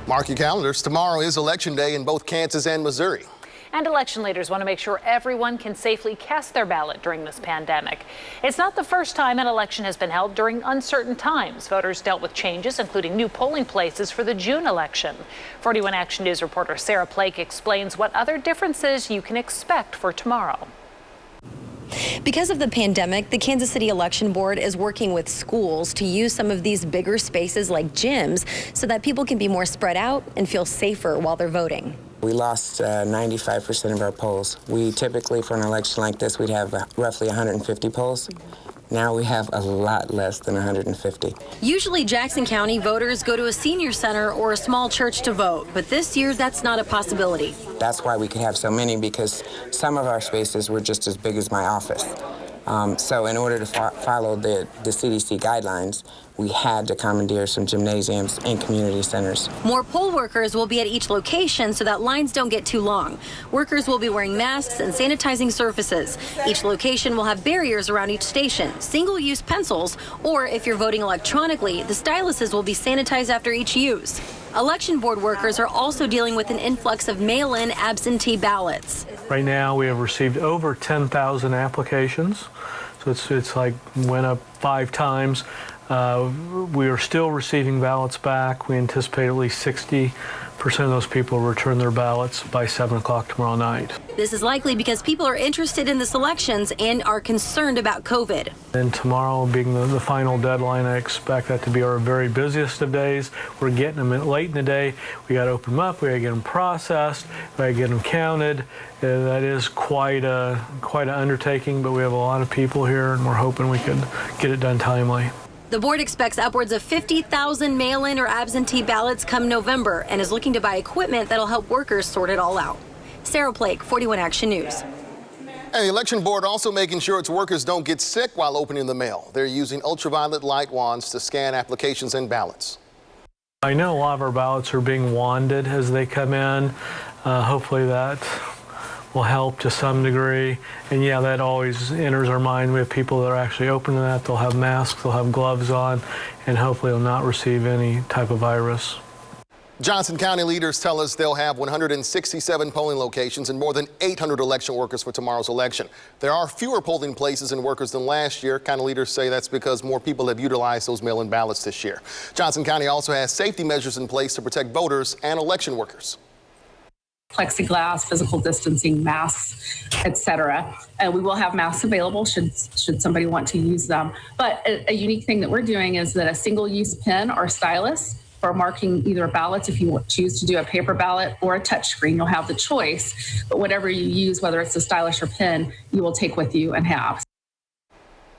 Mark your calendars. Tomorrow is Election Day in both Kansas and Missouri. And election leaders want to make sure everyone can safely cast their ballot during this pandemic. It's not the first time an election has been held during uncertain times. Voters dealt with changes, including new polling places for the June election. 41 Action News reporter Sarah PLAKE explains what other differences you can expect for tomorrow. Because of the pandemic, the Kansas City Election Board is working with schools to use some of these bigger spaces like gyms so that people can be more spread out and feel safer while they're voting. We lost 95% of our polls. We typically, for an election like this, we'd have roughly 150 polls. Now we have a lot less than 150. Usually Jackson County voters go to a senior center or a small church to vote, but this year that's not a possibility. That's why we could have so many, because some of our spaces were just as big as my office. So in order to follow the CDC guidelines, we had to commandeer some gymnasiums and community centers. More poll workers will be at each location so that lines don't get too long. Workers will be wearing masks and sanitizing surfaces. Each location will have barriers around each station, single-use pencils, or if you're voting electronically, the styluses will be sanitized after each use. Election board workers are also dealing with an influx of mail-in absentee ballots. Right now we have received over 10,000 applications, so it's like went up 5 times. We are still receiving ballots back. We anticipate at least 60% of those people will return their ballots by 7 o'clock tomorrow night. This is likely because people are interested in this elections and are concerned about COVID. And tomorrow being the final deadline, I expect that to be our very busiest of days. We're getting them in late in the day. We got to open them up. We got to get them processed. We got to get them counted. That is quite an undertaking, but we have a lot of people here, and we're hoping we could get it done timely. The board expects upwards of 50,000 mail-in or absentee ballots come November and is looking to buy equipment that'll help workers sort it all out. Sarah PLAKE, 41 Action News. And the election board also making sure its workers don't get sick while opening the mail. They're using ultraviolet light wands to scan applications and ballots. I know a lot of our ballots are being wanded as they come in. Hopefully that will help to some degree. And yeah, that always enters our mind. We have people that are actually opening that. They'll have masks, they'll have gloves on, and hopefully will not receive any type of virus. Johnson County leaders tell us they'll have 167 polling locations and more than 800 election workers for tomorrow's election. There are fewer polling places and workers than last year. County leaders say that's because more people have utilized those mail-in ballots this year. Johnson County also has safety measures in place to protect voters and election workers. Plexiglass, physical distancing, masks, etc. We will have masks available should somebody want to use them. But a unique thing that we're doing is that a single-use pen or stylus for marking either ballots, if you choose to do a paper ballot or a touch screen, you'll have the choice. But whatever you use, whether it's a stylus or pen, you will take with you and have.